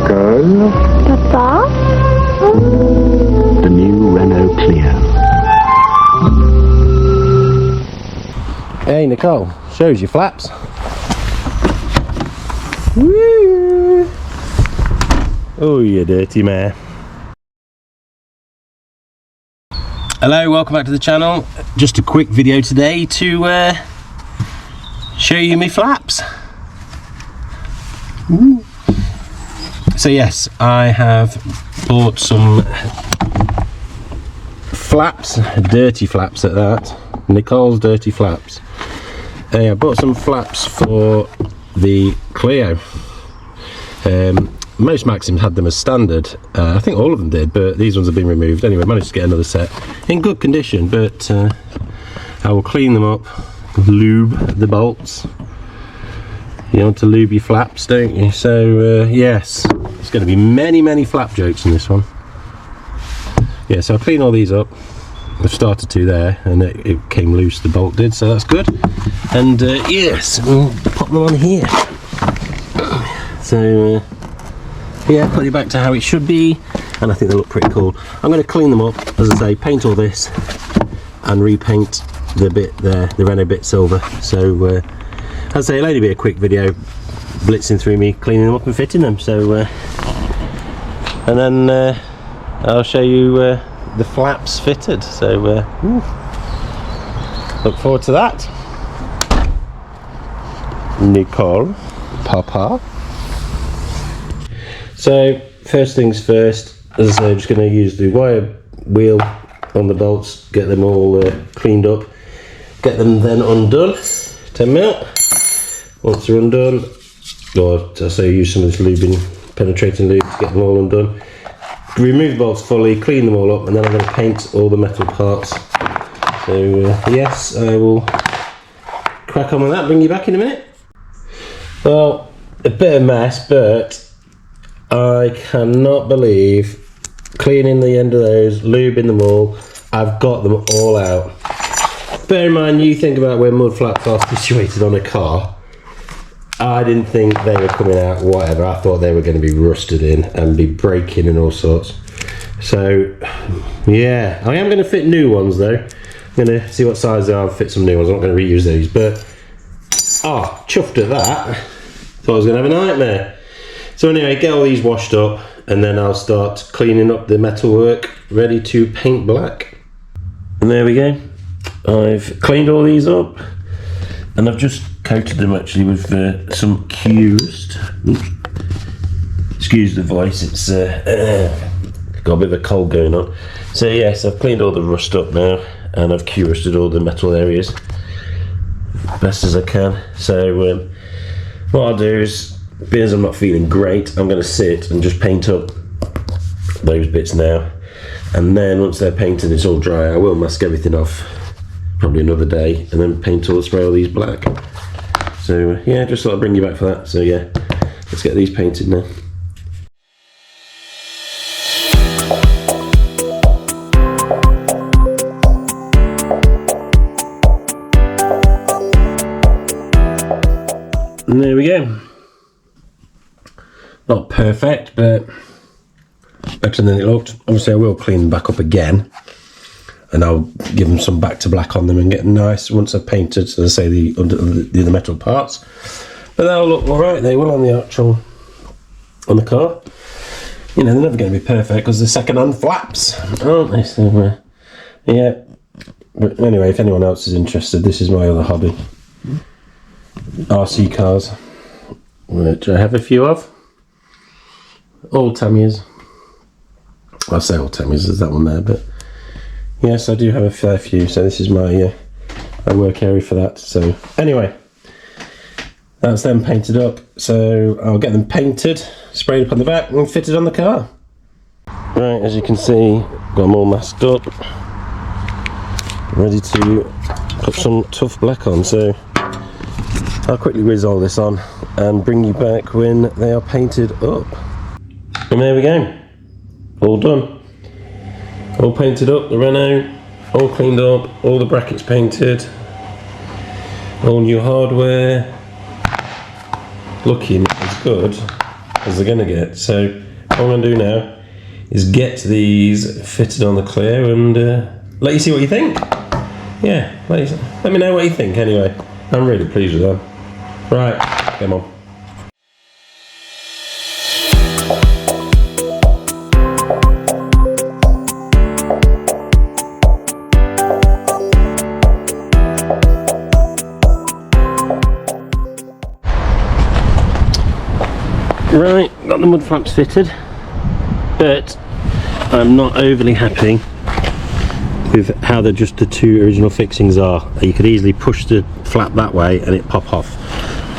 Nicole? Papa? The new Renault Clio. Hey Nicole, shows your flaps. Woo! Oh, you dirty man. Hello, welcome back to the channel. Just a quick video today to show you my flaps. Woo. So yes, I have bought some flaps, dirty flaps at that. Nicole's dirty flaps. I bought some flaps for the Clio. Most Maxims had them as standard. I think all of them did, but these ones have been removed. Anyway, managed to get another set in good condition, but I will clean them up, lube the bolts. You want to lube your flaps, don't you? So yes, there's going to be many flap jokes in this one. Yeah, so I'll clean all these up. I've started to there, and it came loose, the bolt did, so that's good. And yes, we'll pop them on here. So yeah, put it back to how it should be, and I think they look pretty cool. I'm going to clean them up, as I say, paint all this and repaint the bit there, the Renault bit silver. So as I say, it'll only be a quick video blitzing through me cleaning them up and fitting them. So and then I'll show you the flaps fitted. So look forward to that. Nicole, Papa. So first things first, as I say, I'm just going to use the wire wheel on the bolts, get them all cleaned up, get them then undone. 10 mil. Once they're undone, or as I say, use some of this lubing, penetrating lube to get them all undone. Remove the bolts fully, clean them all up, and then I'm going to paint all the metal parts. So yes, I will crack on with that, bring you back in a minute. Well, a bit of a mess, but I cannot believe cleaning the end of those, lubing them all, I've got them all out. Bear in mind, you think about where mud flaps are situated on a car. I didn't think they were coming out whatever. I thought they were going to be rusted in and be breaking and all sorts. So yeah, I am going to fit new ones though. I'm going to see what size they are and fit some new ones. I'm not going to reuse these, but chuffed at that. Thought I was going to have a nightmare. So anyway, get all these washed up, and then I'll start cleaning up the metalwork, ready to paint black. And there we go. I've cleaned all these up, and I've just coated them actually with some Q'd. Excuse the voice, it's got a bit of a cold going on. So yes, I've cleaned all the rust up now, and I've Q-rusted all the metal areas best as I can. So what I'll do is, because I'm not feeling great, I'm going to sit and just paint up those bits now, and then once they're painted and it's all dry, I will mask everything off probably another day, and then paint all, spray all these black. So yeah, just thought I'd bring you back for that. So yeah, let's get these painted now. And there we go. Not perfect, but better than it looked. Obviously I will clean them back up again, and I'll give them some back to black on them and get them nice once I've painted, so I say, the other metal parts. But they'll look alright, they will, on the actual, on the car. You know, they're never going to be perfect because they're second-hand flaps, aren't they? So yeah, but anyway, if anyone else is interested, this is my other hobby. RC cars, which I have a few of. Old Tamias. I say old Tamias, there's that one there, but yes, I do have a fair few. So this is my work area for that. So anyway, that's them painted up. So I'll get them painted, sprayed up on the back, and fitted on the car. Right, as you can see, got them all masked up, ready to put some tough black on. So I'll quickly whiz all this on and bring you back when they are painted up. And there we go, all done, all painted up, the Renault, all cleaned up, all the brackets painted, all new hardware, looking as good as they're gonna get. So what I'm gonna do now is get these fitted on the Clio and let you see what you think. Yeah, let me know what you think anyway. I'm really pleased with them. Right, come on. Right, got the mud flaps fitted, but I'm not overly happy with how the two original fixings are. You could easily push the flap that way and it pop off.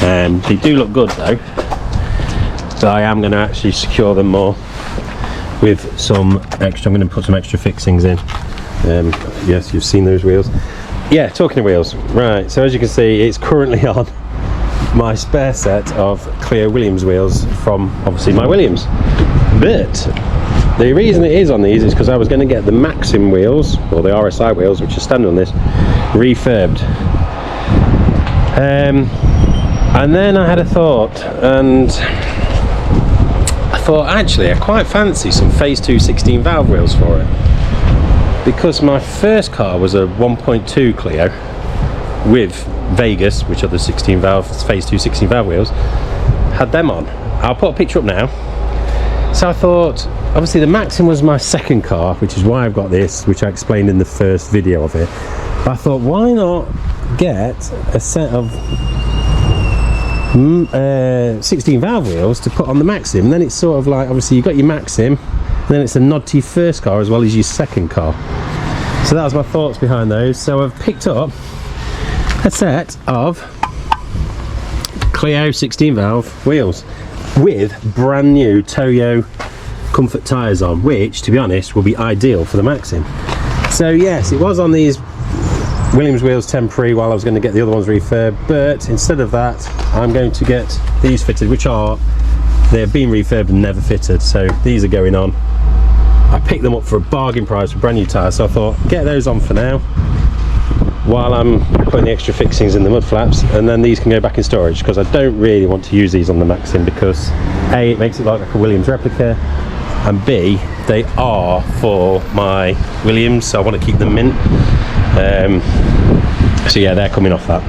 They do look good though, so I am going to actually secure them more with some extra. I'm going to put some extra fixings in. Yes, you've seen those wheels. Yeah, talking of wheels, right, so as you can see, it's currently on my spare set of Clio Williams wheels from obviously my Williams, but the reason it is on these is because I was going to get the Maxim wheels, or the RSI wheels, which are standard on this, refurbed. And then I had a thought, and I thought actually I quite fancy some Phase 2 16 valve wheels for it, because my first car was a 1.2 Clio with Vegas, which are the 16 valve Phase 2 16 valve wheels, had them on. I'll put a picture up now. So I thought, obviously the Maxim was my second car, which is why I've got this, which I explained in the first video of it. But I thought, why not get a set of 16 valve wheels to put on the Maxim, and then it's sort of like, obviously you've got your Maxim, and then it's a nod to your first car as well as your second car. So that was my thoughts behind those. So I've picked up a set of Clio 16 valve wheels with brand new Toyo comfort tyres on, which to be honest will be ideal for the Maxim. So yes, it was on these Williams wheels temporary while I was going to get the other ones refurbed, but instead of that I'm going to get these fitted, which they've been refurbed and never fitted, so these are going on. I picked them up for a bargain price for brand new tyres, so I thought get those on for now while I'm putting the extra fixings in the mud flaps, and then these can go back in storage, because I don't really want to use these on the Maxim, because A, it makes it look like a Williams replica, and B, they are for my Williams, so I want to keep them mint. So yeah, they're coming off that.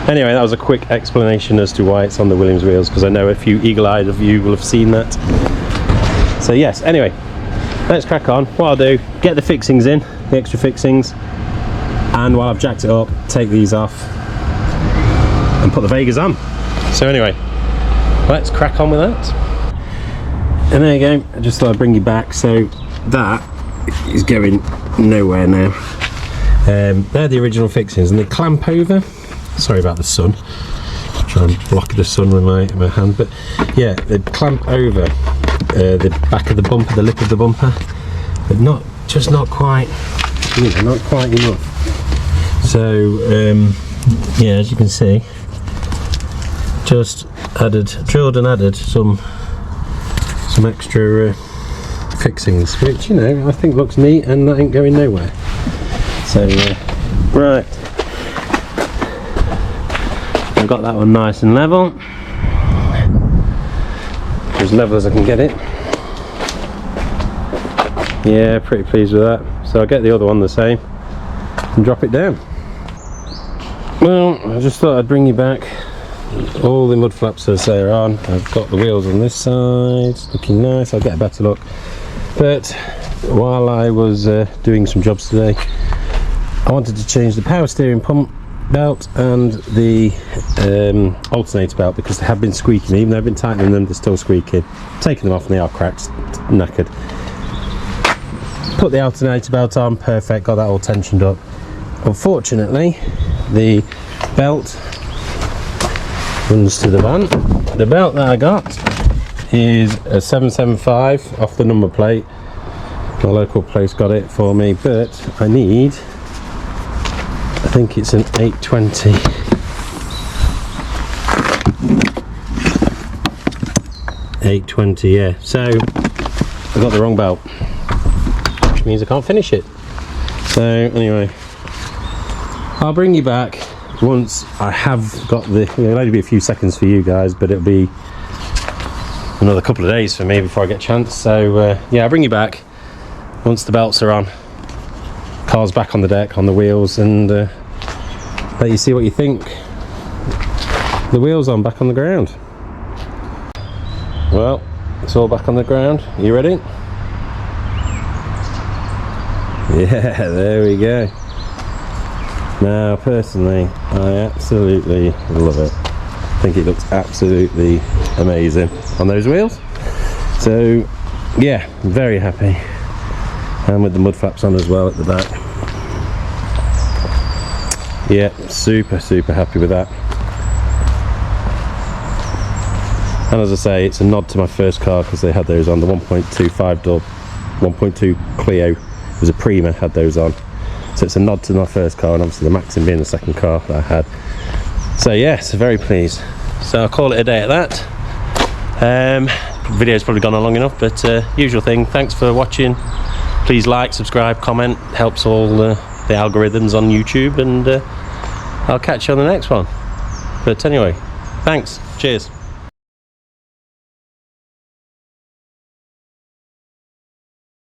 Anyway, that was a quick explanation as to why it's on the Williams wheels, because I know a few eagle-eyed of you will have seen that. So yes, anyway, let's crack on. What I'll do, get the fixings in, the extra fixings, and while I've jacked it up, take these off and put the Vegas on. So anyway, let's crack on with that. And there you go, I just thought I'd bring you back. So that is going nowhere now. They're the original fixings, and they clamp over. Sorry about the sun, try and block the sun with my hand, but yeah, they clamp over the back of the bumper, the lip of the bumper, but just not quite, you know, not quite enough. So yeah, as you can see, just drilled and added some extra fixings, which, you know, I think looks neat, and that ain't going nowhere. So right, I've got that one nice and level, as level as I can get it. Yeah, pretty pleased with that. So I'll get the other one the same and drop it down. Well, I just thought I'd bring you back. All the mud flaps as they're on. I've got the wheels on this side, looking nice. I'll get a better look. But while I was doing some jobs today, I wanted to change the power steering pump belt and the alternator belt, because they have been squeaking. Even though I've been tightening them, they're still squeaking. Taking them off and they are cracked, knackered. Put the alternator belt on, perfect, got that all tensioned up. Unfortunately, the belt runs to the van. The belt that I got is a 775 off the number plate. My local place got it for me, but I need, I think it's an 820. 820, yeah. So I got the wrong belt, which means I can't finish it. So anyway, I'll bring you back once I have got the, it'll only be a few seconds for you guys, but it'll be another couple of days for me before I get a chance. So yeah, I'll bring you back once the belts are on, car's back on the deck, on the wheels, and let you see what you think. The wheels on, back on the ground. Well, it's all back on the ground. You ready? Yeah, there we go. Now, personally, I absolutely love it. I think it looks absolutely amazing on those wheels. So, yeah, very happy. And with the mud flaps on as well at the back. Yeah, super, super happy with that. And as I say, it's a nod to my first car because they had those on. The 1.25 door, 1.2 Clio was a Prima, had those on. So it's a nod to my first car, and obviously the Maxim being the second car that I had. So yes, very pleased. So I'll call it a day at that. Video's probably gone on long enough, but usual thing. Thanks for watching. Please like, subscribe, comment. Helps all the algorithms on YouTube, and I'll catch you on the next one. But anyway, thanks. Cheers.